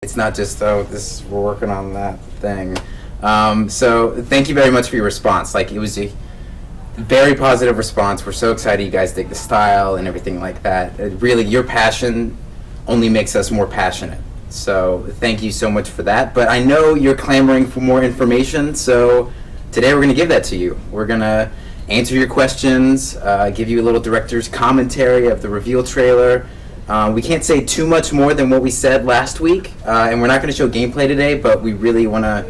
It's not just, oh, we're working on that thing. So thank you very much for your response. Like, it was a very positive response. We're so excited you guys dig the style and everything like that. Really, your passion only makes us more passionate. So thank you so much for that. But I know you're clamoring for more information, so today we're going to give that to you. We're going to answer your questions, give you a little director's commentary of the reveal trailer. We can't say too much more than what we said last week, and we're not going to show gameplay today, but we really want to,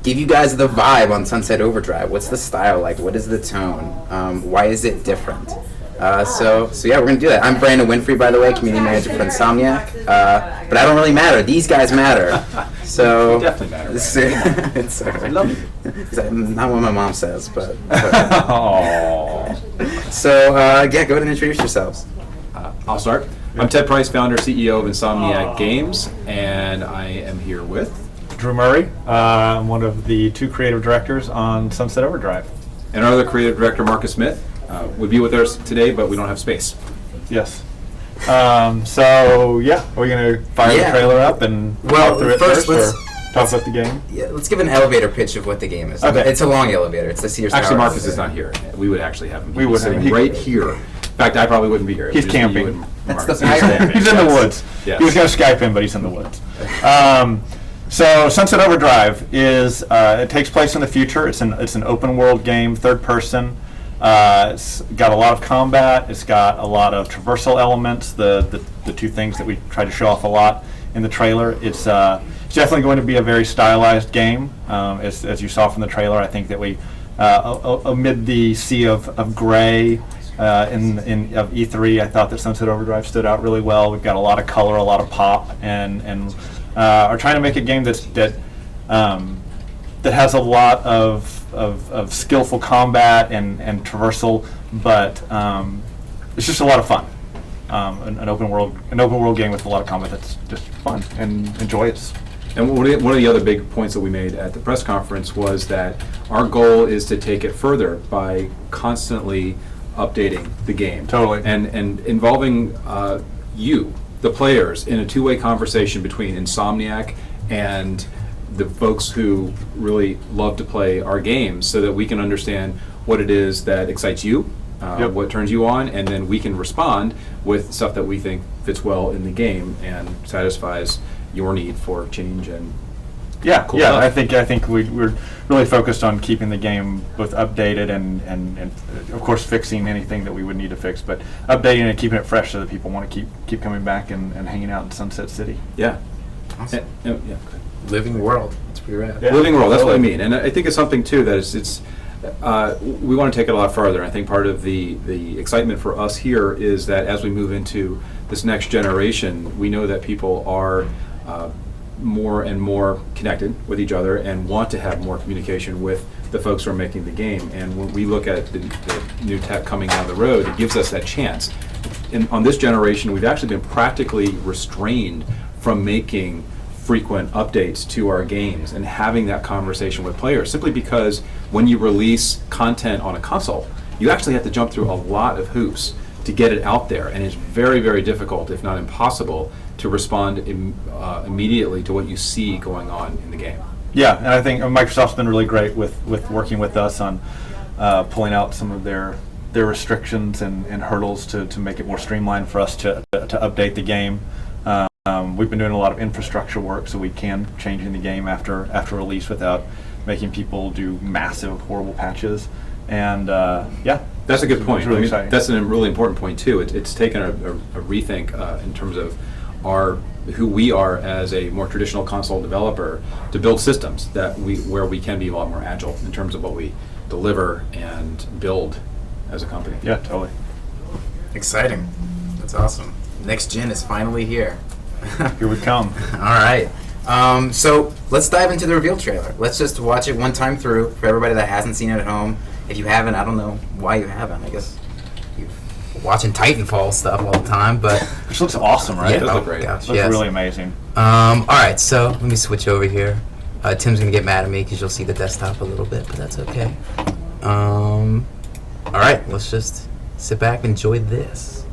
give you guys the vibe on Sunset Overdrive. What's the style like? What is the tone? Why is it different? So yeah, we're going to do that. I'm Brandon Winfrey, by the way, community manager for Insomniac, but I don't really matter. These guys matter. So You definitely matter. It's I love you. Not what my mom says, but Aww. So yeah, go ahead and introduce yourselves. I'll start. I'm Ted Price, founder, CEO of Insomniac Games, and I am here with... Drew Murray. I'm one of the two creative directors on Sunset Overdrive. And our other creative director, Marcus Smith, would be with us today, but we don't have space. Yes. So yeah, are we gonna fire the trailer up and talk through it first, or talk about the game? Yeah, let's give an elevator pitch of what the game is. Okay. It's a long elevator. It's the Sears Actually, Tower Marcus is not here. We would actually have him. We would have sitting him. right here. In fact, I probably wouldn't be here. It He's would just be you camping. and That's Marcus. the pirate. He's in the woods. Yes. He was gonna Skype in, but he's in the woods. So Sunset Overdrive is it takes place in the future. It's an open world game, third person. It's got a lot of combat. It's got a lot of traversal elements. The two things that we try to show off a lot in the trailer. It's definitely going to be a very stylized game. As you saw from the trailer, I think that we amid the sea of gray of E3, I thought that Sunset Overdrive stood out really well. We've got a lot of color, a lot of pop, and are trying to make a game that has a lot of skillful combat and traversal, but it's just a lot of fun. An open world game with a lot of combat that's just fun and enjoyable. And one of the other big points that we made at the press conference was that our goal is to take it further by constantly updating the game. Totally. And involving you, the players, in a two-way conversation between Insomniac and the folks who really love to play our games, so that we can understand what it is that excites you, what turns you on, and then we can respond with stuff that we think fits well in the game and satisfies your need for change and cool stuff. I think we're really focused on keeping the game both updated and of course fixing anything that we would need to fix, but updating and keeping it fresh so that people want to keep coming back and hanging out in Sunset City. Yeah. Awesome. Yeah. Living world. It's pretty rad. Yeah. Living world, that's what I mean. And I think it's something too that it's we want to take it a lot further. I think part of the excitement for us here is that as we move into this next generation, we know that people are more and more connected with each other and want to have more communication with the folks who are making the game. And when we look at the new tech coming down the road, it gives us that chance. On this generation, we've actually been practically restrained from making frequent updates to our games and having that conversation with players, simply because when you release content on a console, you actually have to jump through a lot of hoops to get it out there, and it's very, very difficult, if not impossible, to respond immediately to what you see going on in the game. Yeah, and I think Microsoft's been really great with working with us on pulling out some of their restrictions and hurdles to make it more streamlined for us to update the game. We've been doing a lot of infrastructure work so we can change in the game after release without making people do massive, horrible patches. And that's a good point. Really exciting. That's a really important point too. It's taken a rethink in terms of who we are as a more traditional console developer to build systems where we can be a lot more agile in terms of what we deliver and build as a company. Yeah, totally. Exciting. That's awesome. Next gen is finally here. Here we come. All right. So let's dive into the reveal trailer. Let's just watch it one time through for everybody that hasn't seen it at home. If you haven't, I don't know why you haven't. I guess you're watching Titanfall stuff all the time, but Which looks awesome, right? yeah, It does oh look great. gosh, Looks yes. really amazing. All right, so let me switch over here. Tim's gonna get mad at me because you'll see the desktop a little bit, but that's okay. All right, let's just sit back, enjoy this.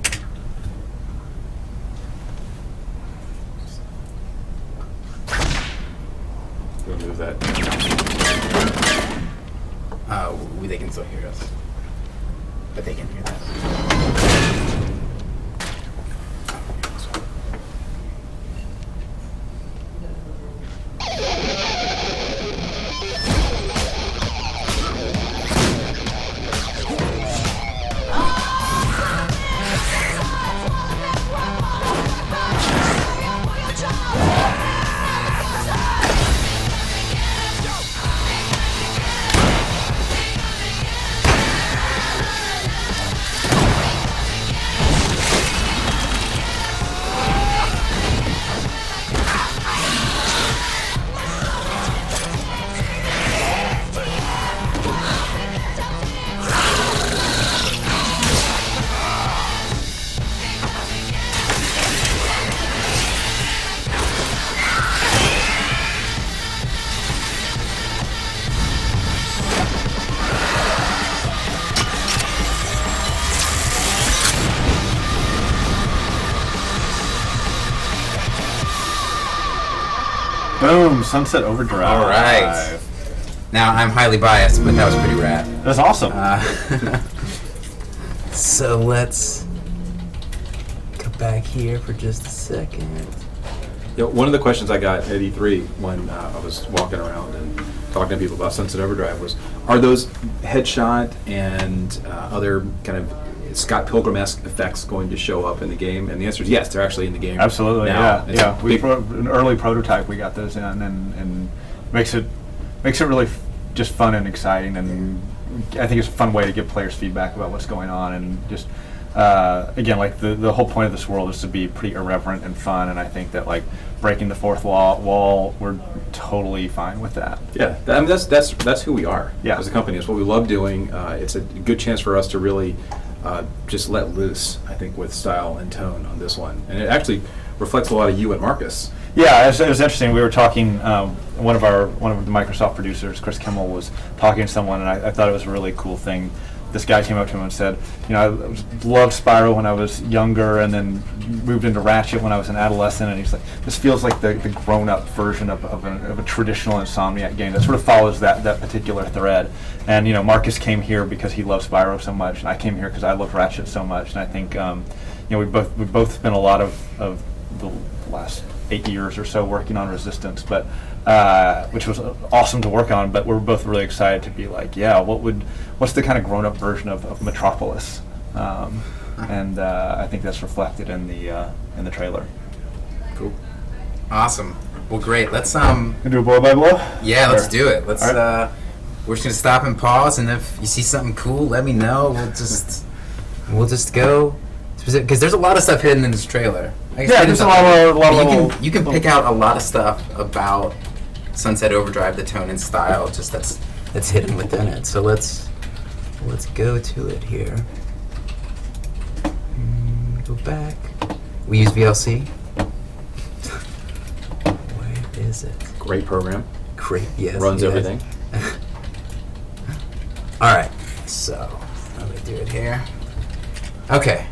remove that. They can still hear us, but they can hear that. Boom, Sunset Overdrive. All right. Now, I'm highly biased, but that was pretty rad. That's awesome. So let's come back here for just a second. One of the questions I got at E3 when I was walking around and talking to people about Sunset Overdrive was, are those headshot and other kind of Scott Pilgrim-esque effects going to show up in the game? And the answer is yes, they're actually in the game. Absolutely, now. yeah. We an early prototype, we got those in, and makes it really just fun and exciting, and I think it's a fun way to give players feedback about what's going on, and just again, like the whole point of this world is to be pretty irreverent and fun, and I think that like breaking the fourth wall, we're totally fine with that. Yeah, I mean that's who we are as a company. It's what we love doing. It's a good chance for us to really just let loose, I think, with style and tone on this one, and it actually reflects a lot of you and Marcus. Yeah, it was interesting. We were talking. One of the Microsoft producers, Chris Kimmel, was talking to someone, and I thought it was a really cool thing. This guy came up to him and said, I loved Spyro when I was younger, and then moved into Ratchet when I was an adolescent. And he's like, this feels like the grown-up version of a traditional Insomniac game that sort of follows that particular thread. And Marcus came here because he loves Spyro so much, and I came here because I love Ratchet so much. And I think we both spent a lot of the last 8 years or so working on Resistance, but which was awesome to work on. But we're both really excited to be like, what's the kind of grown-up version of Metropolis? And I think that's reflected in the trailer. Cool. Awesome. Well, great. Let's do a blow by blow. Yeah, let's do it. Let's. Right. We're just gonna stop and pause, and if you see something cool, let me know. We'll just go. Because there's a lot of stuff hidden in this trailer. Yeah, there's a lot of you can pick out a lot of stuff about Sunset Overdrive, the tone and style, just that's hidden within it. So let's go to it here. Go back. We use VLC. Where is it? Great program. Great, yes. Runs everything. All right. So let me do it here. Okay.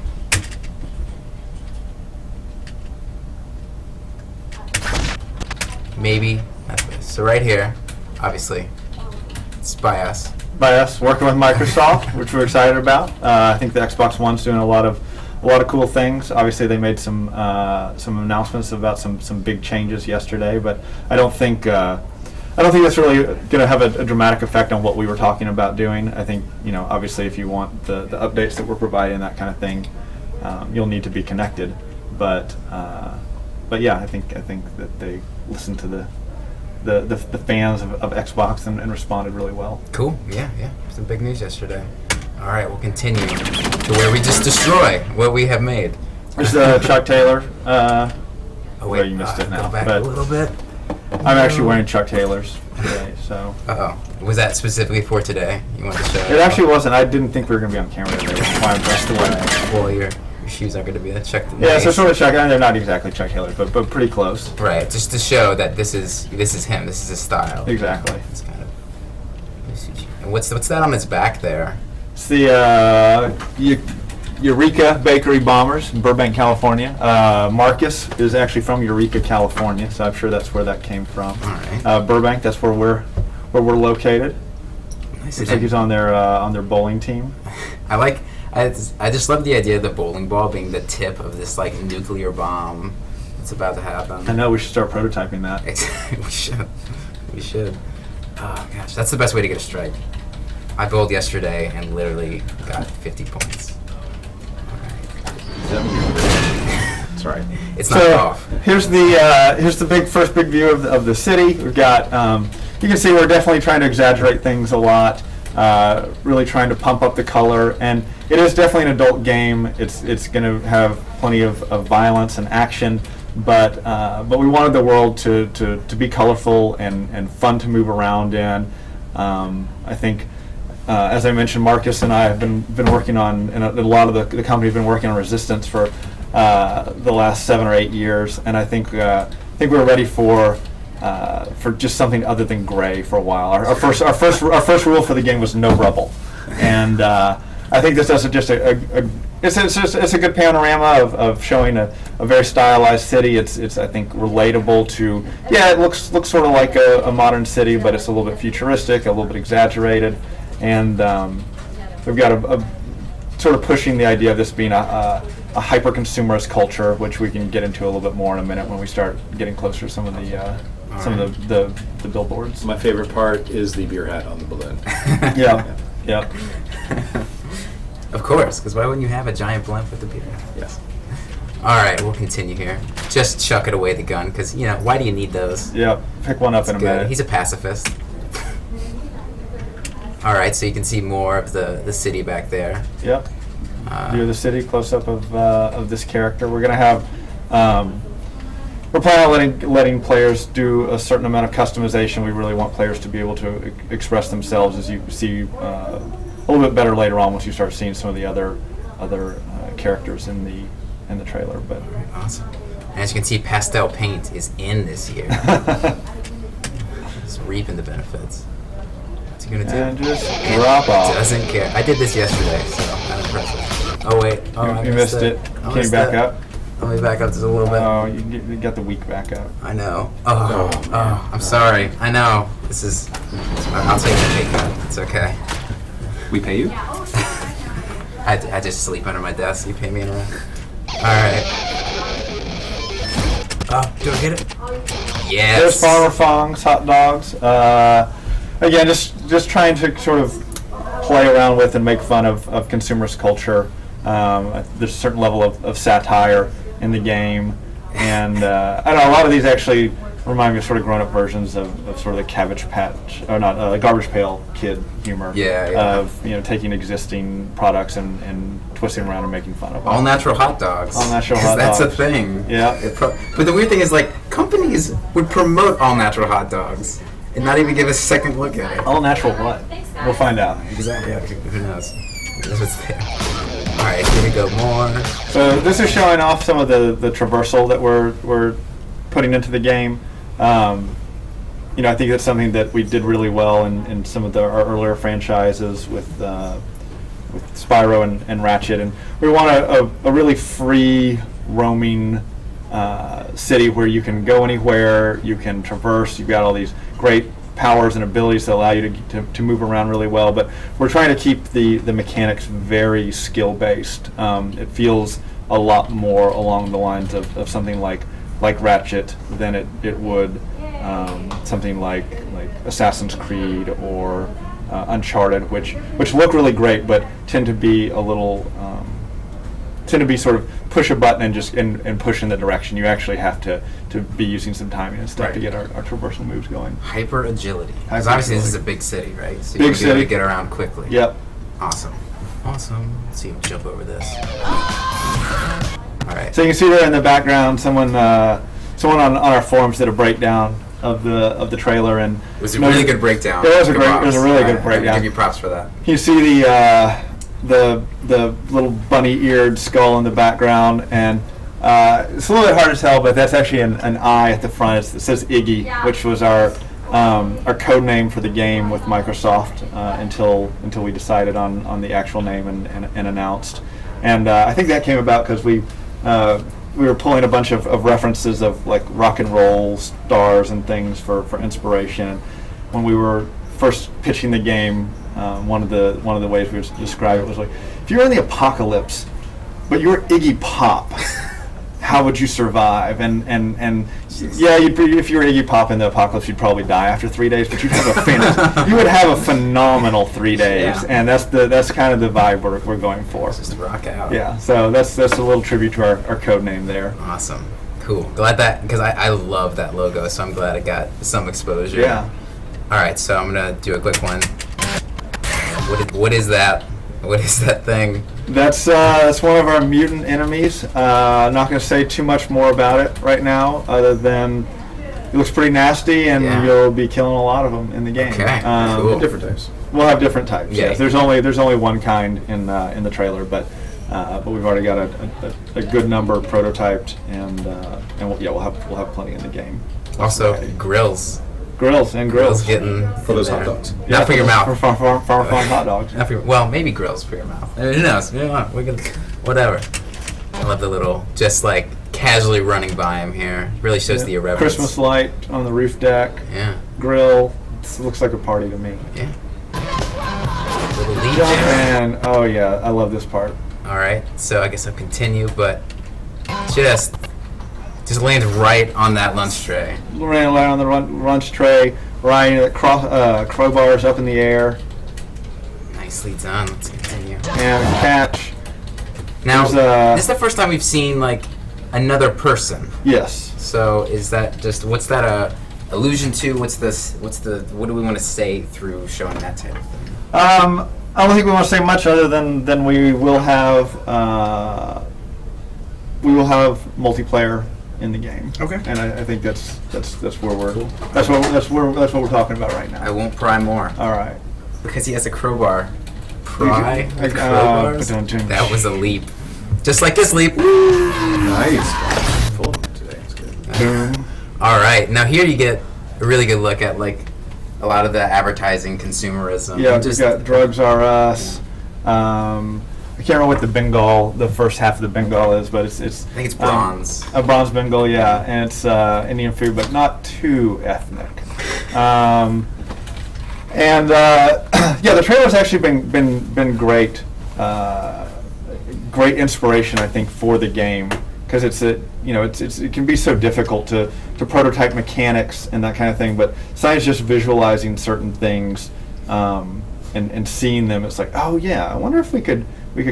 Maybe not this. So right here, obviously, it's by us. By us, working with Microsoft, which we're excited about. I think the Xbox One's doing a lot of cool things. Obviously, they made some announcements about some big changes yesterday, but I don't think that's really going to have a dramatic effect on what we were talking about doing. I think obviously, if you want the updates that we're providing, that kind of thing, you'll need to be connected. But yeah, I think that they listened to the fans of Xbox and responded really well. Cool. Yeah. Some big news yesterday. All right, we'll continue to where we just destroy what we have made. There's Chuck Taylor. Oh wait, you missed it now. Go back a little bit. I'm actually wearing Chuck Taylors today, so. Was that specifically for today? You wanted to show? It actually wasn't. I didn't think we were going to be on camera today. That's why I'm dressed the way. Well, your shoes aren't going to be a Chuck. Yeah, so sort of Chuck. They're not exactly Chuck Taylor, but pretty close. Right, just to show that this is him. This is his style. Exactly. It's kind of. And what's that on his back there? It's the Eureka Bakery Bombers in Burbank, California. Marcus is actually from Eureka, California, so I'm sure that's where that came from. All right. Burbank, that's where we're located. Nice. Looks like he's on their bowling team. I just love the idea of the bowling ball being the tip of this like nuclear bomb that's about to happen. I know, we should start prototyping that. We should. Oh gosh, that's the best way to get a strike. I bowled yesterday and literally got 50 points. That's right. It's not off. Here's the first big view of the city. We've got you can see we're definitely trying to exaggerate things a lot, really trying to pump up the color, and it is definitely an adult game. It's going to have plenty of violence and action, but we wanted the world to be colorful and fun to move around in. I think. As I mentioned, Marcus and I have been working on, and a lot of the company have been working on Resistance for the last 7 or 8 years, and I think we're ready for just something other than gray for a while. Our first rule for the game was no rubble, and I think this does it's a good panorama of showing a very stylized city. It's I think relatable to it looks sort of like a modern city, but it's a little bit futuristic, a little bit exaggerated. And we've got a sort of pushing the idea of this being a hyper-consumerist culture, which we can get into a little bit more in a minute when we start getting closer to some of the billboards. My favorite part is the beer hat on the balloon. Yeah. Of course, because why wouldn't you have a giant blimp with the beer? Yes. All right, we'll continue here. Just chuck it away, the gun, because why do you need those? Yeah, pick one up in a minute. He's a pacifist. All right, so you can see more of the city back there. Yep. View of the city, close up of this character. We're gonna have. We're planning on letting players do a certain amount of customization. We really want players to be able to express themselves, as you see a little bit better later on once you start seeing some of the other characters in the trailer. But awesome. And as you can see, pastel paint is in this year. Just reaping the benefits. What's he gonna do? And just drop off. Doesn't care. I did this yesterday, so I'm impressed. Oh wait. Oh, I you missed it. Can you back up? Let me back up just a little bit. Oh, you got the weak back up. I know. Oh, I'm sorry. I know. This is. I'll take the pay cut. It's okay. We pay you? I just sleep under my desk. You pay me in a rent. All right. Oh, do I get it? Yes. There's Farmer Fong's hot dogs. Again, just trying to sort of play around with and make fun of consumerist culture. There's a certain level of satire in the game, and I don't know, a lot of these actually remind me of sort of grown-up versions of sort of the Cabbage Patch, or not, Garbage Pail Kid humor. Yeah. Of taking existing products and twisting around and making fun of them. All natural hot dogs. All natural hot dogs. That's a thing. Yeah. But the weird thing is, like, companies would promote all natural hot dogs and not even give a second look at it. All natural what? We'll find out. Exactly. Yeah, who knows? That's what's there. All right, here we go. More. So this is showing off some of the traversal that we're putting into the game. I think that's something that we did really well in some of our earlier franchises with Spyro and Ratchet, and we want a really free roaming city where you can go anywhere, you can traverse. You've got all these great powers and abilities that allow you to move around really well, but we're trying to keep the mechanics very skill based. It feels a lot more along the lines of something like Ratchet than it would something like Assassin's Creed or Uncharted, which look really great but tend to be a little sort of push a button and push in the direction. You actually have to be using some timing and stuff to get our traversal moves going. Hyper agility. Because obviously this is a big city, right? So big you're city. to get around quickly. Yep. Awesome. Let's see if we jump over this. All right. So you can see there in the background, someone on our forums did a breakdown of the trailer, and it was a really good breakdown. It was a really good breakdown. I'll give you props for that. You see the little bunny-eared skull in the background, and it's a little bit hard to tell, but that's actually an eye at the front. It says Iggy, which was our code name for the game with Microsoft until we decided on the actual name and announced. And I think that came about because we were pulling a bunch of references of like rock and roll stars and things for inspiration. When we were first pitching the game, one of the ways we would describe it was like, if you're in the apocalypse, but you're Iggy Pop, how would you survive? And yeah, if you were Iggy Pop in the apocalypse, you'd probably die after 3 days, but you'd have you would have a phenomenal 3 days, Yeah. and that's kind of the vibe we're going for. Just rock out. Yeah, so that's a little tribute to our code name there. Awesome. Cool. Glad that, because I love that logo, so I'm glad it got some exposure. Yeah. All right, so I'm gonna do a quick one. What is that? What is that thing? That's one of our mutant enemies. I'm not going to say too much more about it right now, other than it looks pretty nasty, and Yeah. you'll be killing a lot of them in the game. Okay, cool. Different types. We'll have different types. Yeah. Yes, there's only one kind in the trailer, but we've already got a good number prototyped, and we'll have plenty in the game. Also, Alrighty. grills. Grills Getting For those in hot there. dogs. Not for your mouth. For farm hot dogs. Not for your, well, maybe grills for your mouth. Who knows? You know, we can, whatever. I love the little, just like casually running by him here. Really shows the irreverence. Christmas light on the roof deck. Yeah. Grill. It looks like a party to me. Yeah. Little lead there. And oh yeah, I love this part. All right. So I guess I'll continue, but just lands right on that lunch tray. Ran around on the lunch tray, riding the crowbars up in the air, Nicely done. Let's continue. and catch. Now, There's, this is the first time we've seen like another person. Yes. So is that just what's that a allusion to? What do we want to say through showing that type of thing? I don't think we want to say much other than we will have multiplayer in the game. Okay. And I think that's where we're that's what we're talking about right I now. won't pry more All right. because he has a crowbar. Pry the Dun, crowbars. dun, dun. That was a leap, just like this leap. Nice. Full of them today. It's good. Boom. All right, now here you get a really good look at like a lot of the advertising consumerism. Yeah, just we've got Drugs R Us. I can't remember what the first half of the Bengal is, but it's I think it's bronze. A bronze Bengal, yeah, and it's Indian food, but not too ethnic. Yeah, the trailer's actually been great, great inspiration, I think, for the game, because it can be so difficult to prototype mechanics and that kind of thing, but science just visualizing certain things and seeing them, it's like, oh yeah, I wonder if we could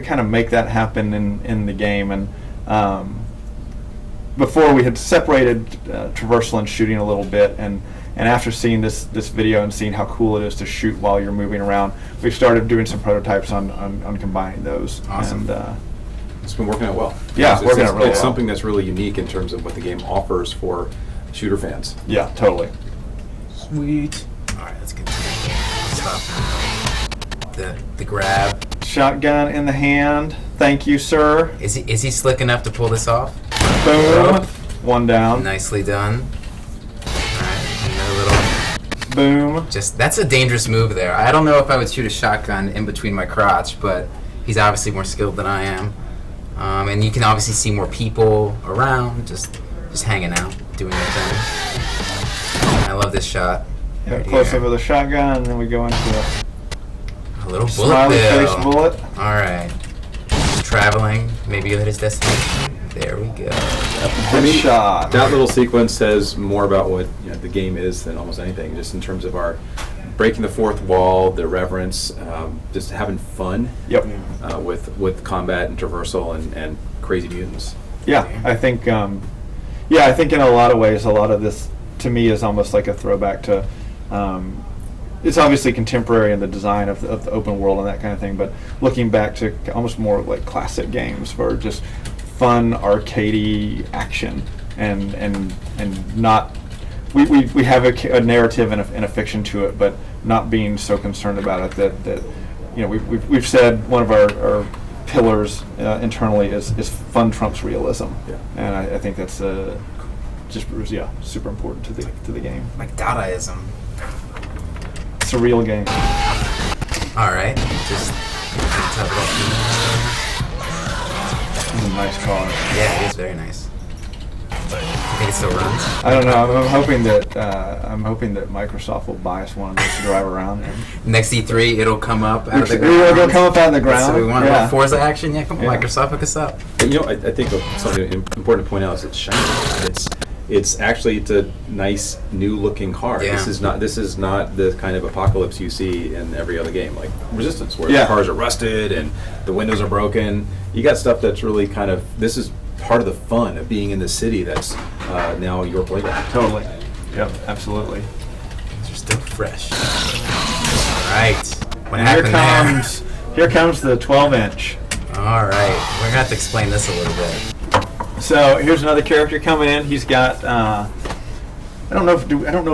kind of make that happen in the game. And before we had separated traversal and shooting a little bit, and after seeing this video and seeing how cool it is to shoot while you're moving around, we've started doing some prototypes on combining those. Awesome. And, It's been working out well. Yeah, It's working out really It's well. something that's really unique in terms of what the game offers for shooter fans. yeah, totally. Sweet. All right, let's continue. Stop. The grab. Shotgun in the hand. Thank you, sir. Is he slick enough to pull this off? Boom. One down. Nicely done. All right, another little. Boom. That's a dangerous move there. I don't know if I would shoot a shotgun in between my crotch, but he's obviously more skilled than I am. And you can obviously see more people around, just hanging out, doing their thing. I love this shot. Yeah, Right close here. up with a shotgun, and then we go into A little bullet smiley face bill. bullet. All right. Just traveling. Maybe you'll hit his destination. There we go. Good shot. That little sequence says more about what the game is than almost anything, just in terms of our breaking the fourth wall, the irreverence, just having fun Yep. with combat and traversal and crazy mutants. Yeah, I think. I think in a lot of ways, a lot of this to me is almost like a throwback to. It's obviously contemporary in the design of the open world and that kind of thing, but looking back to almost more like classic games for just fun arcadey action and not. We have a narrative and a fiction to it, but not being so concerned about it that we've said one of our pillars internally is fun trumps realism, Yeah. and I think that's super important to the game. Like Dadaism. It's a real game. All right. Just top it up. It's a nice car. Yeah, it is very nice. You think it still runs? I don't know. I'm hoping that Microsoft will buy us one of those to drive around in. Next E3, it'll come up out of the ground. It'll come up out of the ground. So we want yeah. more Forza action? Yeah, come on, Yeah. Microsoft, hook us up. You know, I think something important to point out is it's shiny. It's a nice new looking car. Yeah. This is not the kind of apocalypse you see in every other game, like Resistance, where Yeah. the cars are rusted and the windows are broken. You got stuff that's really this is part of the fun of being in the city that's now your playground. Totally. Yep, absolutely. They're still fresh. All right. What And here happened here comes the 12-inch. there? All right. We're gonna have to explain this a little bit. So here's another character coming in. He's got I don't know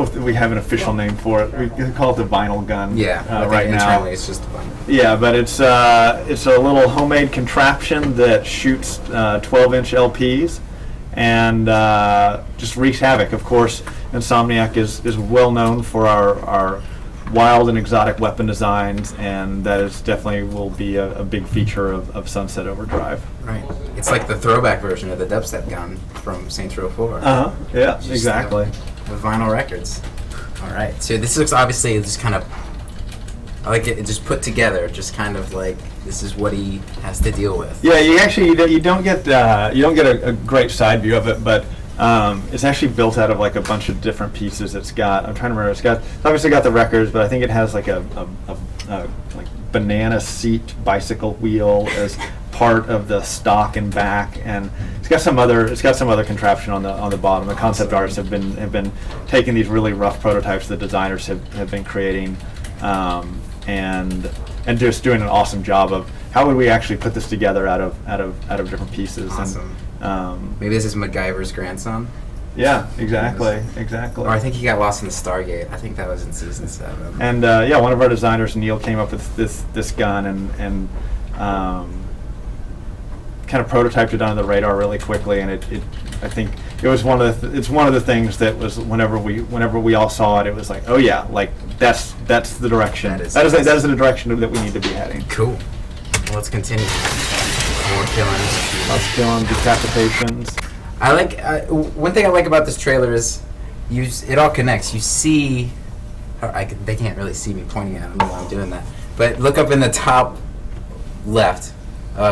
if we have an official name for it. We can call it the vinyl gun. Yeah. I think right now. internally it's just fun. Yeah, but it's a little homemade contraption that shoots 12-inch LPs and just wreaks havoc. Of course, Insomniac is well known for our wild and exotic weapon designs, and that is definitely will be a big feature of Sunset Overdrive. Right. It's like the throwback version of the dubstep gun from Saints Row 4. Yeah, Just, exactly. With vinyl records. All right. So this looks obviously just kind of, I like it just put together, just kind of like this is what he has to deal with. Yeah, you don't get a great side view of it, but it's actually built out of like a bunch of different pieces. I'm trying to remember. It's obviously got the records, but I think it has like a like banana seat bicycle wheel as part of the stock and back, and it's got some other contraption on the bottom. The concept artists have been taking these really rough prototypes the designers have been creating, and just doing an awesome job of how would we actually put this together out of different pieces. Awesome. And, Maybe this is MacGyver's grandson. yeah, exactly. Or I think he got lost in the Stargate. I think that was in season 7. And one of our designers, Neil, came up with this gun and kind of prototyped it on the radar really quickly, and I think it was one of the things that was whenever we all saw it, it was like, oh yeah, like that's the direction. That is the direction that we need to be heading. Cool. Well, let's continue. More killings. Lots of killing, decapitations. I like one thing I like about this trailer is it all connects. You see, they can't really see me pointing at them while I'm doing that, but look up in the top left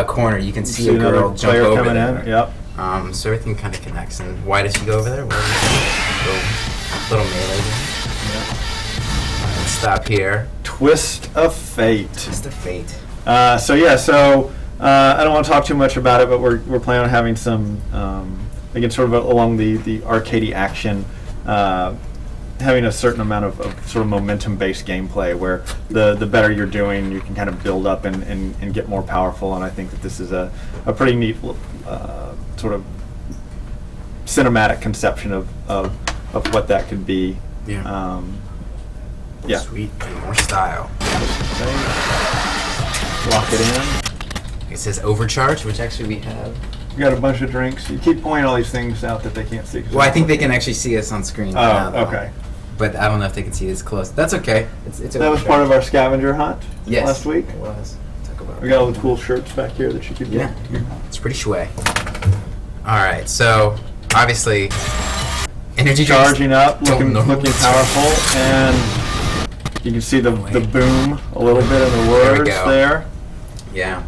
corner. You can see a girl jump over coming there. in. Yep. So everything kind of connects. And why does she go over there? Little melee game. Let's stop here. Twist of fate. Twist of fate. So I don't want to talk too much about it, but we're planning on having some, again, sort of along the arcadey action, having a certain amount of sort of momentum-based gameplay where the better you're doing, you can kind of build up and get more powerful. And I think that this is a pretty neat sort of cinematic conception of what that could be. Yeah. Yeah. Sweet. And more style. Lock it in. It says overcharge, which actually we have. We got a bunch of drinks. You keep pointing all these things out that they can't see. Well, I think they can actually see us on screen. Now, though. Okay. But I don't know if they can see it as close. That's okay. It's That was part of our scavenger hunt last week. It was. Talk about We got all the cool shirts back here that you could get. Yeah, it's pretty shway. All right, so obviously, energy drinks Charging up, don't looking normally powerful, and you can see the boom a little bit in the There we words go. there. Yeah.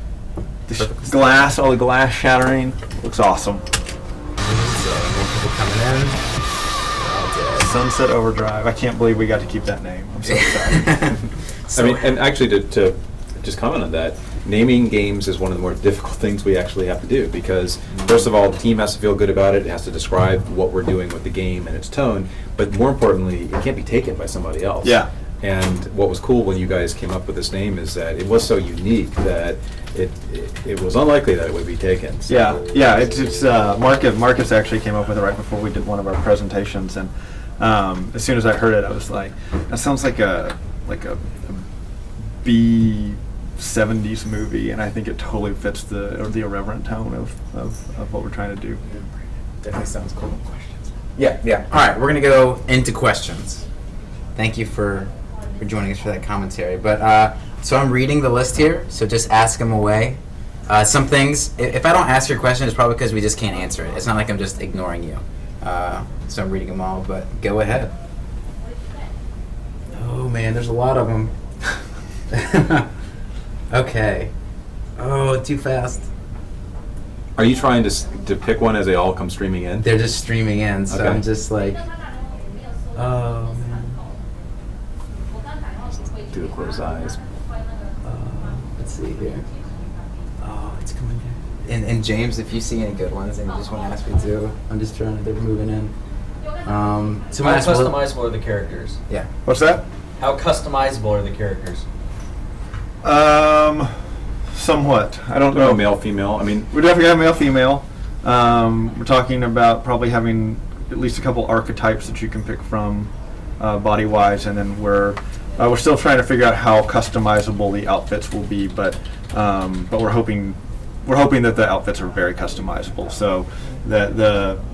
The glass, all the glass shattering, looks awesome. So more people coming in. We're all dead. Sunset Overdrive. I can't believe we got to keep that name. I'm so excited. So, I mean, and actually to just comment on that, naming games is one of the more difficult things we actually have to do because, first of all, the team has to feel good about it. It has to describe what we're doing with the game and its tone. But more importantly, it can't be taken by somebody else. Yeah. And what was cool when you guys came up with this name is that it was so unique that it was unlikely that it would be taken. So It's Marcus actually came up with it right before we did one of our presentations, and as soon as I heard it, I was like, that sounds like a B-70s movie, and I think it totally fits the irreverent tone of what we're trying to do. definitely sounds cool. Questions? Yeah. All right, we're gonna go into questions. Thank you for joining us for that commentary. But so I'm reading the list here, so just ask them away. Some things, if I don't ask your question, it's probably because we just can't answer it. It's not like I'm just ignoring you. So I'm reading them all, but go ahead. Oh man, there's a lot of them. Okay. Oh, too fast. Are you trying to pick one as they all come streaming in? They're just streaming in, so Okay. I'm just like, oh man. Do the closed eyes. Let's see here. Oh, it's coming in. And James, if you see any good ones and you just want to ask me too, I'm just trying to, they're moving in. So How might as well- customizable are the characters? Yeah. What's that? How customizable are the characters? Somewhat. I don't No, know. male, female. I mean, We definitely have male, female. We're talking about probably having at least a couple archetypes that you can pick from, body-wise, and then we're still trying to figure out how customizable the outfits will be, but we're hoping that the outfits are very customizable. So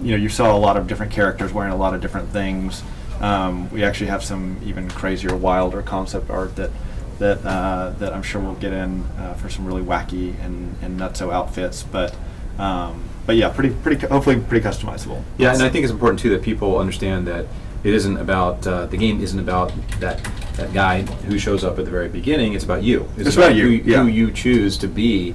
you saw a lot of different characters wearing a lot of different things. We actually have some even crazier, wilder concept art that I'm sure we'll get in for some really wacky and nutso outfits, but yeah, hopefully pretty customizable. yeah, and I think it's important too that people understand that it isn't about the game isn't about that guy who shows up at the very beginning. It's about you. It's about you, yeah. Who you choose to be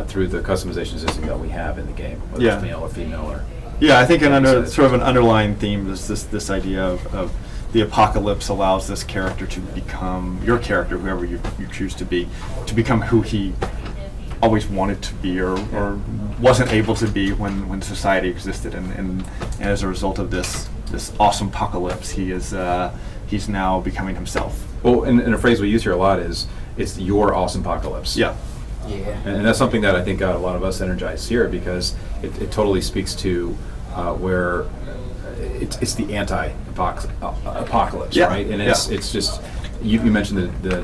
through the customization system that we have in the game, whether Yeah. it's male or female or. Yeah, I think So- sort of an underlying theme is this idea of the apocalypse allows this character to become your character, whoever you choose to become who he always wanted to be or wasn't able to be when society existed, and as a result of this awesome apocalypse, he's now becoming himself. Well, and a phrase we use here a lot is it's your awesome apocalypse. Yeah. Yeah. And that's something that I think got a lot of us energized here because it totally speaks to where it's the anti-apocalypse, Yeah, right? And yeah. it's just you mentioned that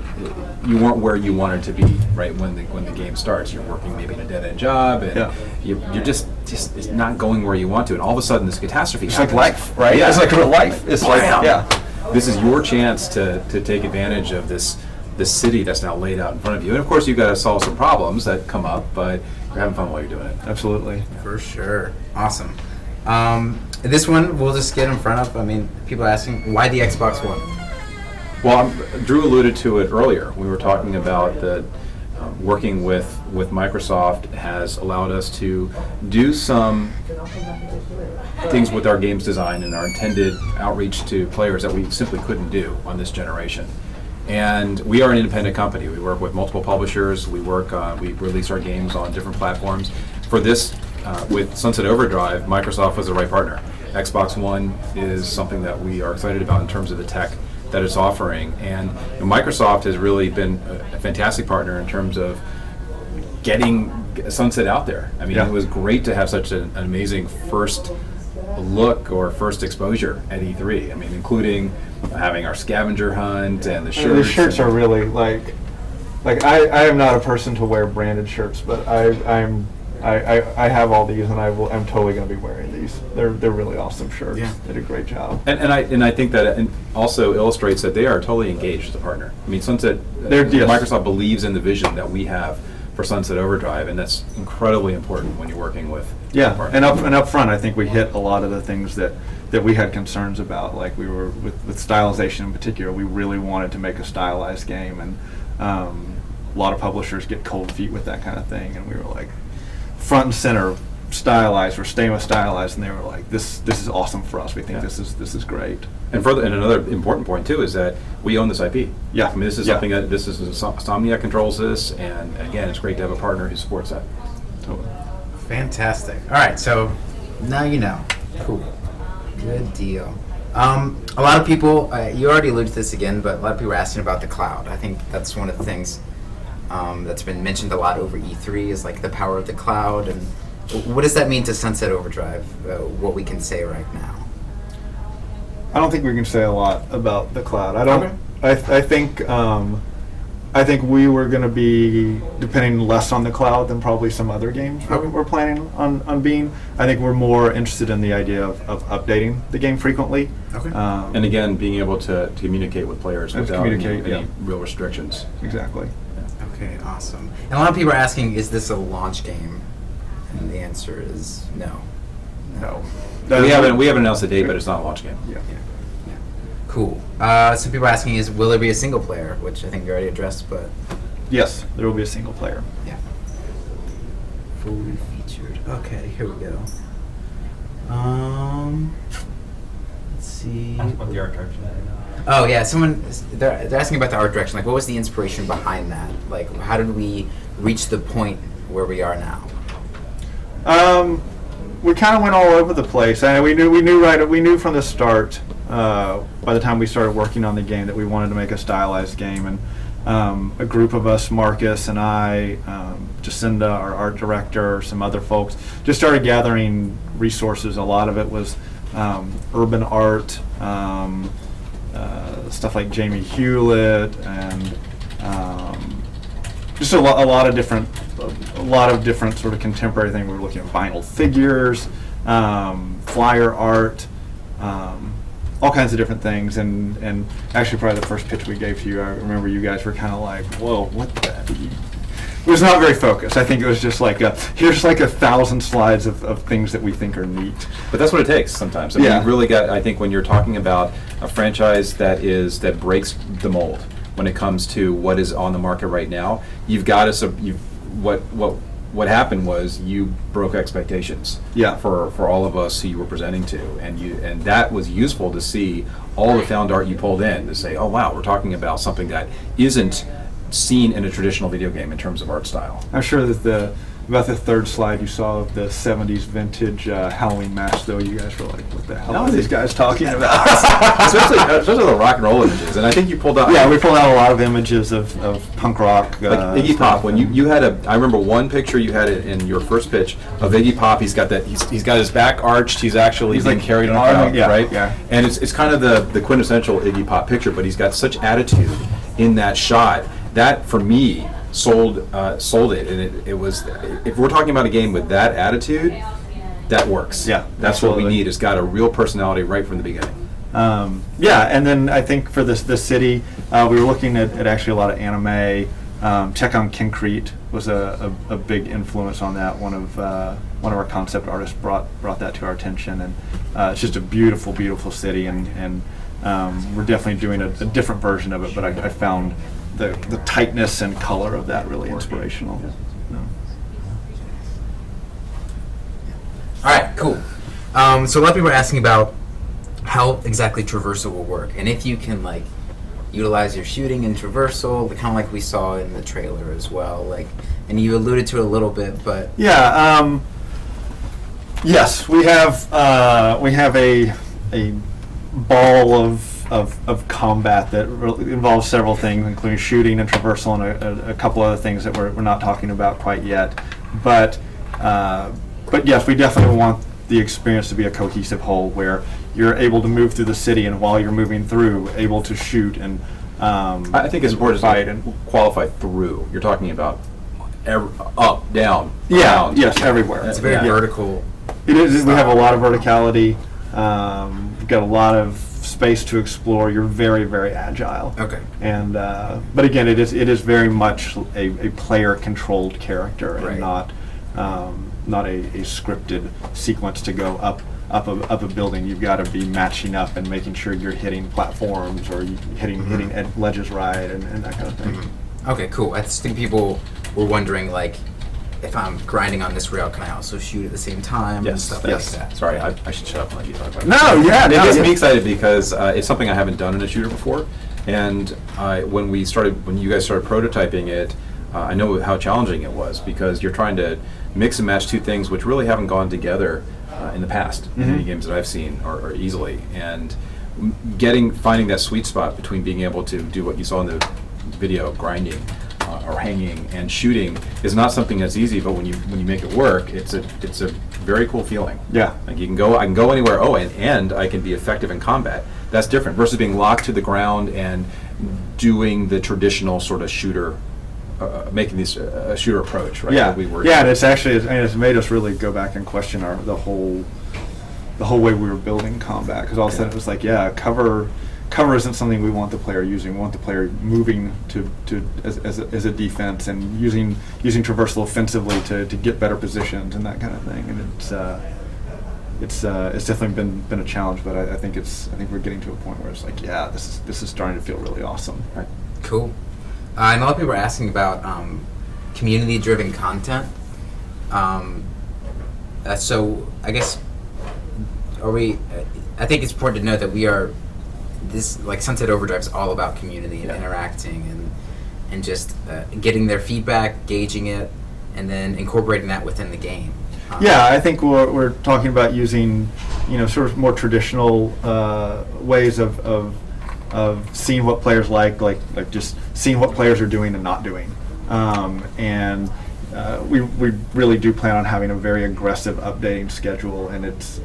you weren't where you wanted to be, right? When the game starts, you're working maybe in a dead end job, and Yeah. you're just it's not going where you want to, and all of a sudden this catastrophe It's happens. like life, right? Yeah. It's like real life. It's like, Bam! yeah. This is your chance to take advantage of this city that's now laid out in front of you. And of course, you've got to solve some problems that come up, but you're having fun while you're doing it. Absolutely. For sure. Awesome. This one we'll just get in front of. I mean, people are asking why the Xbox One. Well, Drew alluded to it earlier. We were talking about that working with Microsoft has allowed us to do some things with our games design and our intended outreach to players that we simply couldn't do on this generation. And we are an independent company. We work with multiple publishers. We release our games on different platforms. For this, with Sunset Overdrive, Microsoft was the right partner. Xbox One is something that we are excited about in terms of the tech that it's offering. And Microsoft has really been a fantastic partner in terms of getting Sunset out there. I mean, Yeah. It was great to have such an amazing first look or first exposure at E3. I mean, including having our scavenger hunt and the shirts. The shirts are really like I am not a person to wear branded shirts, but I have all these, and I'm totally going to be wearing these. They're really awesome shirts. Yeah. They did a great job. And I think that it also illustrates that they are totally engaged as a partner. I mean, Sunset, Yes. Microsoft believes in the vision that we have for Sunset Overdrive, and that's incredibly important when you're working with a Yeah, partner. and up front, I think we hit a lot of the things that we had concerns about. Like we were with stylization in particular, we really wanted to make a stylized game, and a lot of publishers get cold feet with that kind of thing, and we were like, front and center, stylized. We're staying with stylized, and they were like, "This is awesome for us. We think Yeah. this is great." And another important point too is that we own this IP. Yeah. I mean, this is Yeah. something that Insomniac controls this, and again, it's great to have a partner who supports that. Totally. Fantastic. All right, so now you know. Cool. Good deal. A lot of people, you already alluded to this again, but a lot of people are asking about the cloud. I think that's one of the things that's been mentioned a lot over E3 is like the power of the cloud. And what does that mean to Sunset Overdrive, what we can say right now? I don't think we can say a lot about the cloud. I don't. Okay. I think we were going to be depending less on the cloud than probably some other games Okay. we're planning on being. I think we're more interested in the idea of updating the game frequently. Okay. And again, being able to communicate with players And without communicate, any yeah. real restrictions. Exactly. Okay, awesome. And a lot of people are asking, is this a launch game? And the answer is no. No. We haven't announced a date, but it's not a launch game. Yeah. Yeah. Cool. Some people are asking, will there be a single player? Which I think you already addressed, but Yes, there will be a single player. yeah. Fully featured. Okay, here we go. Let's see. What the art direction? Oh yeah, they're asking about the art direction. Like, what was the inspiration behind that? Like, how did we reach the point where we are now? We kind of went all over the place, and we knew from the start. By the time we started working on the game, that we wanted to make a stylized game, and a group of us, Marcus and I, Jacinda, our art director, some other folks, just started gathering resources. A lot of it was urban art, stuff like Jamie Hewlett, and just a lot of different sort of contemporary things. We were looking at vinyl figures, flyer art, all kinds of different things. And actually, probably the first pitch we gave to you, I remember you guys were kind of like, "Whoa, what the?" It was not very focused. I think it was just like, here's like 1,000 slides of things that we think are neat. But that's what it takes sometimes. I mean, you really got. I think when you're talking about a franchise that breaks the mold when it comes to what is on the market right now, you've got to. What happened was you broke expectations. Yeah. For all of us who you were presenting to, and that was useful to see all the found art you pulled in to say, oh wow, we're talking about something that isn't seen in a traditional video game in terms of art style. I'm sure that about the third slide you saw of the 70s vintage Halloween mask, though, you guys were like, what the hell are these guys talking about? especially the rock and roll images, and I think you pulled out. Yeah, we pulled out a lot of images of punk rock. Like Iggy Pop. When you had I remember one picture you had it in your first pitch of Iggy Pop. He's got that. He's got his back arched. He's actually being like carried on a crowd, yeah, right? Yeah. And it's kind of the quintessential Iggy Pop picture, but he's got such attitude in that shot that for me sold it, and it was. If we're talking about a game with that attitude, that works. Yeah, that's absolutely. what we need. It's got a real personality right from the beginning. Yeah, and then I think for the city, we were looking at actually a lot of anime. Check on Concrete was a big influence on that. One of our concept artists brought that to our attention, and it's just a beautiful, beautiful city, and we're definitely doing a different version of it. But I found the tightness and color of that really inspirational. Yeah. All right, cool. So a lot of people are asking about how exactly traversal will work, and if you can like utilize your shooting in traversal, kind of like we saw in the trailer as well. Like, and you alluded to it a little bit, but yeah. Yes, we have a ball of combat that involves several things, including shooting and traversal, and a couple other things that we're not talking about quite yet. But yes, we definitely want the experience to be a cohesive whole where you're able to move through the city, and while you're moving through, able to shoot and I think it's important fight to and qualify through. You're talking about up, down, yeah, around. yes, everywhere. it's very vertical. It is. We have a lot of verticality. We've got a lot of space to explore. You're very, very agile. Okay. And but again, it is very much a player-controlled character, and Right. not a scripted sequence to go up a building. You've got to be matching up and making sure you're hitting platforms or hitting ledges right, and that kind of thing. Okay, cool. I just think people were wondering, like, if I'm grinding on this rail, can I also shoot at the same time and Yes, stuff yes. like that? Sorry, I should shut up and let you talk about it. No, yeah, It no, gets me yeah. excited because it's something I haven't done in a shooter before, and when you guys started prototyping it, I know how challenging it was because you're trying to mix and match two things which really haven't gone together in the past in any games that I've seen or easily, and finding that sweet spot between being able to do what you saw in the video, grinding or hanging and shooting, is not something that's easy. But when you make it work, it's a very cool feeling. Yeah. Like I can go anywhere. Oh, and I can be effective in combat. That's different versus being locked to the ground and doing the traditional sort of shooter, making this a shooter approach, right? Yeah, That we were. yeah, and it's made us really go back and question the whole way we were building combat, because all of a sudden it was like, yeah, cover cover isn't something we want the player using. We want the player moving as a defense and using traversal offensively to get better positions and that kind of thing. And it's definitely been a challenge, but I think we're getting to a point where it's like, yeah, this is starting to feel really awesome. Right. Cool. And a lot of people are asking about community-driven content. So I guess I think it's important to note that we are like Sunset Overdrive is all about community and interacting and just getting their feedback, gauging it, and then incorporating that within the game. Yeah, I think we're talking about using, sort of more traditional ways of seeing what players like just seeing what players are doing and not doing, and we really do plan on having a very aggressive updating schedule, and it's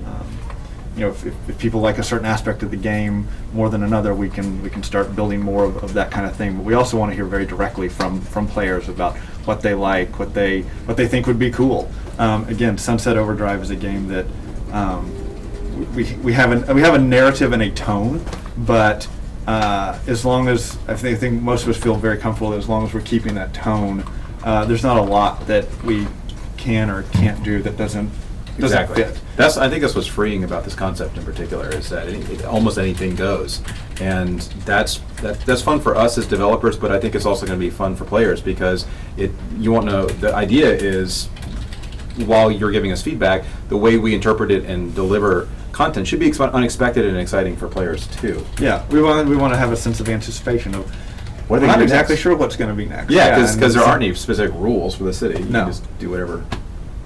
if people like a certain aspect of the game more than another, we can start building more of that kind of thing. But we also want to hear very directly from players about what they like, what they think would be cool. Again, Sunset Overdrive is a game that we have a narrative and a tone, but as long as I think most of us feel very comfortable that as long as we're keeping that tone, there's not a lot that we can or can't do that doesn't fit. I think that's what's freeing about this concept in particular, is that almost anything goes, and that's fun for us as developers. But I think it's also going to be fun for players, because you won't know. The idea is, while you're giving us feedback, the way we interpret it and deliver content should be unexpected and exciting for players too. Yeah, we want to have a sense of anticipation of. We're not exactly sure what's going to be next. Yeah, because there aren't any specific rules for the city. You can just do whatever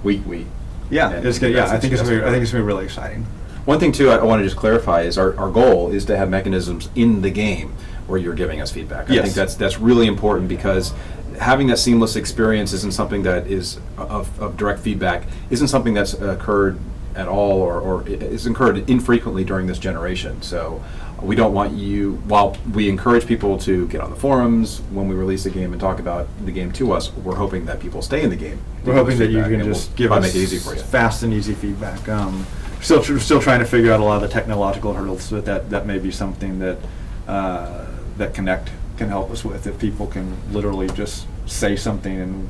we. Yeah, it's good. Yeah, I think it's gonna be really exciting. One thing too, I want to just clarify is our goal is to have mechanisms in the game where you're giving us feedback. I think that's really important, because having that seamless experience isn't something that is of direct feedback, isn't something that's occurred at all, or is occurred infrequently during this generation. So we don't want you, while we encourage people to get on the forums when we release a game and talk about the game to us, we're hoping that people stay in the game. We're hoping that you can just give us make it easy for you. Fast and easy feedback. Still trying to figure out a lot of the technological hurdles, but that may be something that Connect can help us with. If people can literally just say something and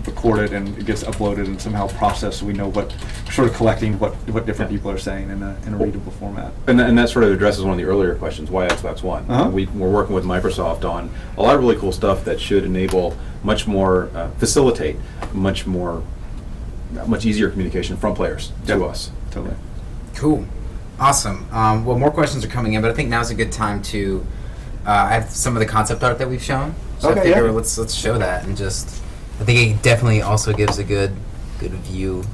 record it, and it gets uploaded and somehow processed, so we know what sort of collecting what different people are saying in a readable format. And that sort of addresses one of the earlier questions, why Xbox One. We're working with Microsoft on a lot of really cool stuff that should enable much more, facilitate much easier communication from players to us. Totally. Cool. Awesome. Well, more questions are coming in, but I think now's a good time to. I have some of the concept art that we've shown, so I figure let's show that, and just. I think it definitely also gives a good view of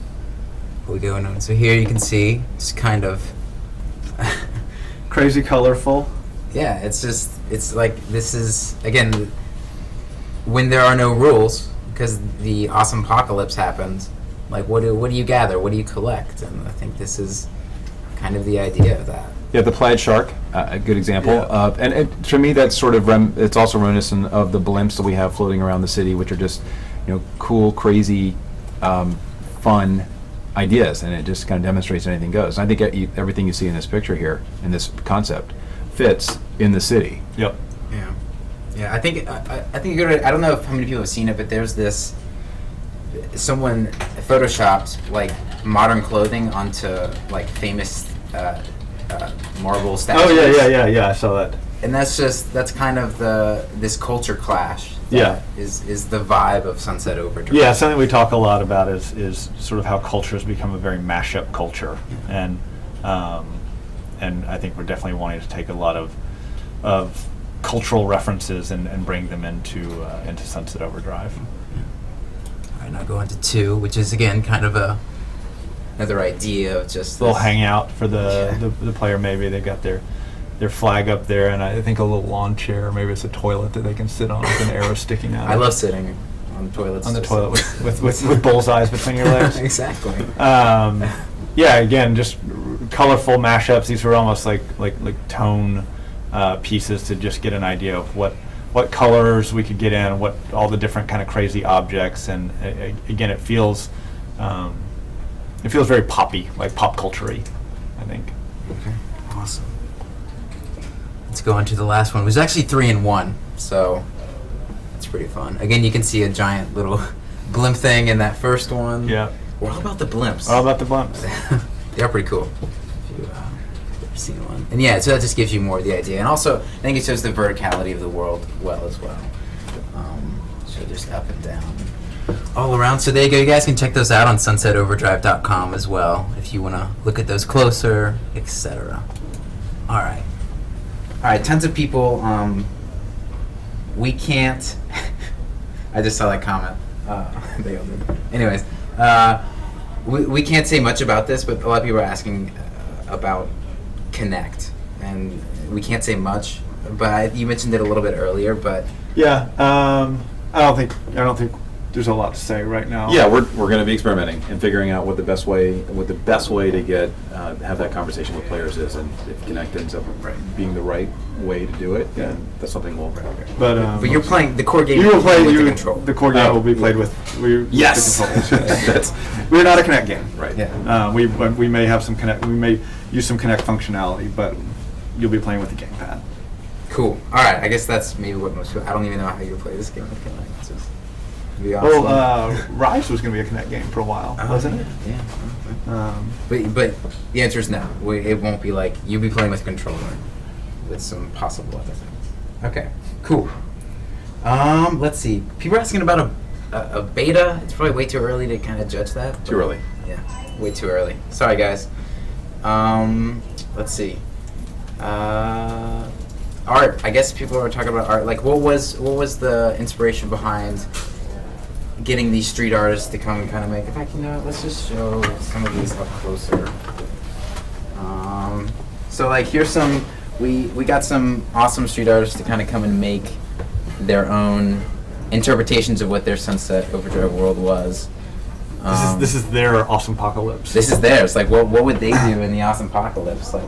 what we going on. So here you can see it's kind of crazy colorful. Yeah, it's like this is again when there are no rules, because the awesome apocalypse happens. Like what do you gather? What do you collect? And I think this is kind of the idea of that. Yeah, the plaid shark, a good example. Yeah. And to me, that's sort of it's also reminiscent of the blimps that we have floating around the city, which are just cool, crazy, fun ideas, and it just kind of demonstrates anything goes. And I think everything you see in this picture here, in this concept, fits in the city. Yep. Yeah. I think I don't know how many people have seen it, but there's this. Someone photoshopped like modern clothing onto like famous marble statues. Oh yeah. I saw that. And that's kind of this culture clash. Yeah. Is the vibe of Sunset Overdrive. Yeah, something we talk a lot about is sort of how culture has become a very mashup culture, and I think we're definitely wanting to take a lot of cultural references and bring them into Sunset Overdrive. All right, now go into 2, which is again kind of another idea of just a little hangout for the player. Maybe they've got their flag up there, and I think a little lawn chair. Maybe it's a toilet that they can sit on with an arrow sticking out. I love sitting on the toilets. On the toilet with bullseyes between your legs. Exactly. Yeah, again, just colorful mashups. These were almost like tone pieces to just get an idea of what colors we could get in, what all the different kind of crazy objects, and again, it feels very poppy, like pop culture-y, I think. Okay. Awesome. let's go into the last one. It was actually 3 in 1, so it's pretty fun. Again, you can see a giant little blimp thing in that first one. Yeah. We're all about the blimps. All about the blimps. They are pretty cool. If you've seen one. And yeah, so that just gives you more of the idea. And also, I think it shows the verticality of the world well as well. So just up and down. All around. So there you go. You guys can check those out on sunsetoverdrive.com as well if you want to look at those closer, etc. All right. All right. Tons of people. We can't. I just saw that comment. They all did. Anyways, we can't say much about this, but a lot of people are asking about Connect, and we can't say much. But you mentioned it a little bit earlier. But Yeah. I don't think there's a lot to say right now. Yeah, we're going to be experimenting and figuring out what the best way to get have that conversation with players is, and if Connect ends up being the right way to do it, then that's something we'll. But you're playing the core game. You will play with the you, control. The core game will be played with. Yes. The controls. That's We're not a Connect game. right. Yeah. We may have some Connect. We may use some Connect functionality, but you'll be playing with the gamepad. Cool. All right. I guess that's maybe what most people. I don't even know how you play this game with Connect. It's just be awesome. Well, Rise was going to be a Connect game for a while, wasn't it? Yeah. Okay. But the answer is no. It won't be like you'll be playing with a controller with some possible other things. Okay. Cool. Let's see. People are asking about a beta. It's probably way too early to kind of judge that. Too early. Yeah. Way too early. Sorry, guys. Let's see. Art. I guess people are talking about art. Like, what was the inspiration behind getting these street artists to come and kind of make? In fact, let's just show some of these up closer. So like, here's some. We got some awesome street artists to kind of come and make their own interpretations of what their Sunset Overdrive world was. This is their awesome apocalypse. This is theirs. Like, what would they do in the awesome apocalypse? Like,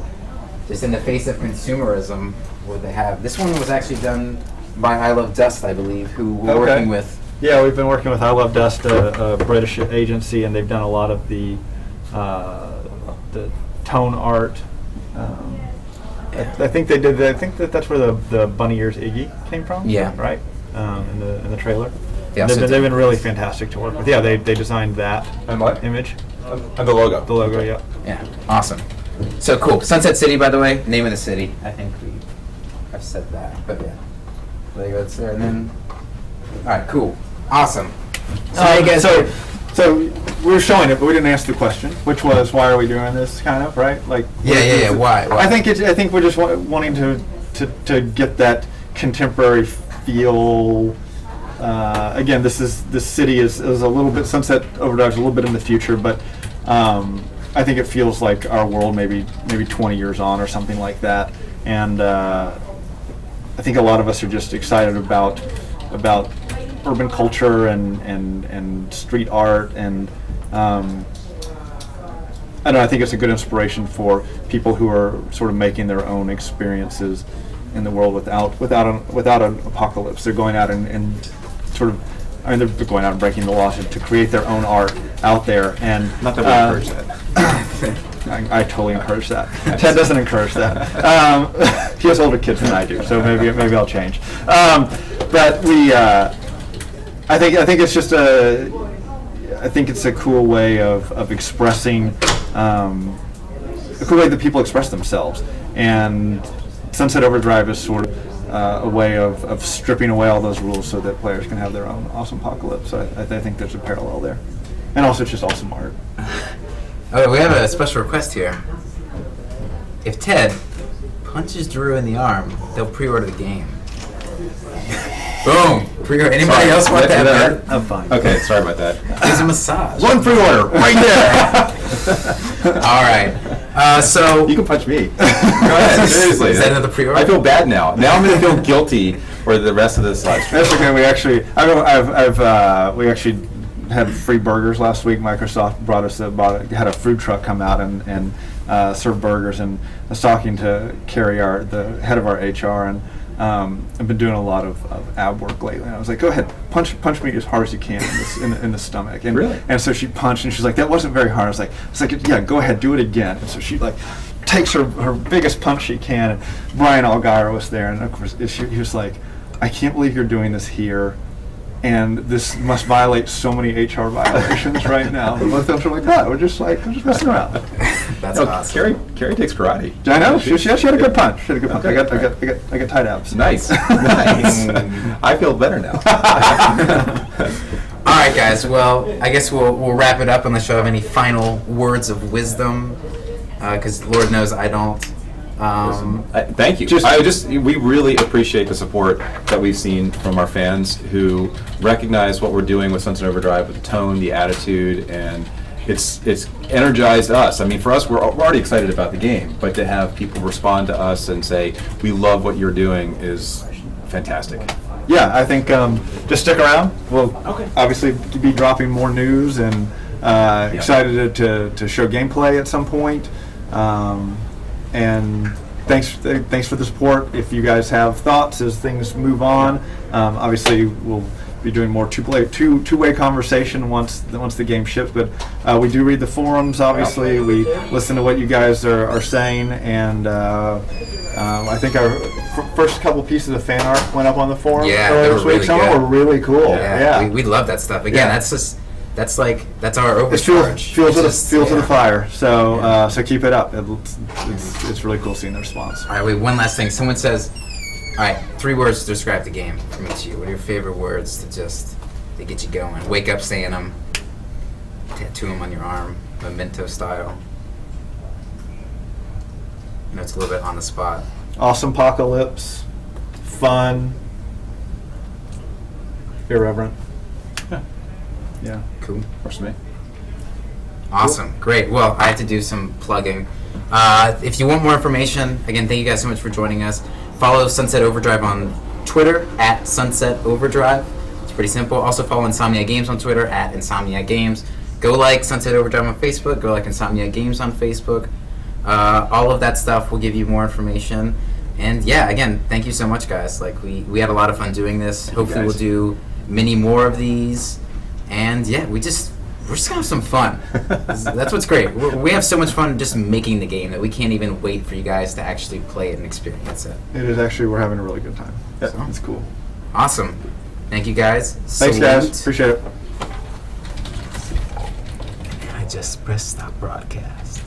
just in the face of consumerism, what would they have? This one was actually done by I Love Dust, I believe, who we're working with. Yeah, we've been working with I Love Dust, a British agency, and they've done a lot of the tone art. I think they did. I think that's where the bunny ears Iggy came from. Yeah. Right. In the trailer. Yeah, They've been really fantastic to work with. Yeah, they designed that And what? image. And the logo. The logo, yeah. Yeah, awesome. So cool. Sunset City, by the way, name of the city. I think I've said that, but yeah. There you go. It's there, and then. All right, cool, awesome. So, you guys. So we were showing it, but we didn't ask the question, which was, why are we doing this? Kind of, right? Like. Yeah. Why? I think we're just wanting to get that contemporary feel. Again, this city is a little bit, Sunset Overdrive's a little bit in the future, but I think it feels like our world maybe 20 years on or something like that. And I think a lot of us are just excited about urban culture and street art, and I don't know, I think it's a good inspiration for people who are sort of making their own experiences in the world without an apocalypse. They're going out and sort of, I mean, they're going out and breaking the law to create their own art out there. And Not that we encourage that. I totally encourage that. Ted doesn't encourage that. He has older kids than I do, so maybe I'll change. But I think it's just I think it's a cool way of expressing, a cool way that people express themselves. And Sunset Overdrive is sort of a way of stripping away all those rules so that players can have their own awesome apocalypse. I think there's a parallel there. And also it's just awesome art. Okay, we have a special request here. If Ted punches Drew in the arm, they'll pre-order the game. Boom! Pre-order. Anybody else want that? I'm fine. Okay, sorry about that. There's a massage. One pre-order right there. All right. So You can punch me. Go ahead. Seriously. Is that another pre-order? I feel bad now. Now I'm going to feel guilty for the rest of this live stream. That's okay. We actually had free burgers last week. Microsoft had a food truck come out and serve burgers, and I was talking to Carrie, the head of our HR, and I've been doing a lot of ab work lately. And I was like, go ahead, punch me as hard as you can in the stomach. And Really? And so she punched, and she's like, that wasn't very hard. I was like, yeah, go ahead, do it again. And so she like takes her biggest punch she can. And Brian Allgaier was there, and of course he was like, "I can't believe you're doing this here, and this must violate so many HR violations right now." And both of them were like, "Oh, we're just messing around." That's No, awesome. Carrie takes karate. I know she had a good punch. She had a good punch. Okay. I got tight abs. Nice. Nice. I feel better now. All right, guys. Well, I guess we'll wrap it up unless you have any final words of wisdom, because Lord knows I don't. Thank you. We really appreciate the support that we've seen from our fans who recognize what we're doing with Sunset Overdrive, with the tone, the attitude, and it's energized us. I mean, for us, we're already excited about the game, but to have people respond to us and say, "We love what you're doing," is fantastic. Yeah, I think just stick around. We'll obviously be dropping more news, and excited to show gameplay at some point. And thanks for the support. If you guys have thoughts as things move on, obviously we'll be doing more two-way conversation once the game ships. But we do read the forums. Obviously, we listen to what you guys are saying, and I think our first couple pieces of fan art went up on the forum earlier this week. Some of them were really cool. Yeah. We love that stuff. Again, that's our It's overcharge. fuel to the fire. So so keep it up. It's really cool seeing the response. All right, wait, one last thing. Someone says, all right, 3 words to describe the game from each of you. What are your favorite words to get you going? Wake up saying them. Tattoo them on your arm, memento style. You know, it's a little bit on the spot. Awesome apocalypse, fun, irreverent. Yeah. Cool. Works for me. Awesome. Great. Well, I have to do some plugging. If you want more information, again, thank you guys so much for joining us. Follow Sunset Overdrive on Twitter at Sunset Overdrive. It's pretty simple. Also follow Insomniac Games on Twitter at Insomniac Games. Go like Sunset Overdrive on Facebook. Go like Insomniac Games on Facebook. All of that stuff will give you more information. And yeah, again, thank you so much, guys. Like we had a lot of fun doing this. Hopefully we'll do many more of these. And yeah, we're just gonna have some fun. That's what's great. We have so much fun just making the game that we can't even wait for you guys to actually play it and experience it. It is actually, we're having a really good time. Yeah. So, it's cool. Awesome. Thank you, guys. Thanks, guys. Appreciate it. I just pressed stop broadcast.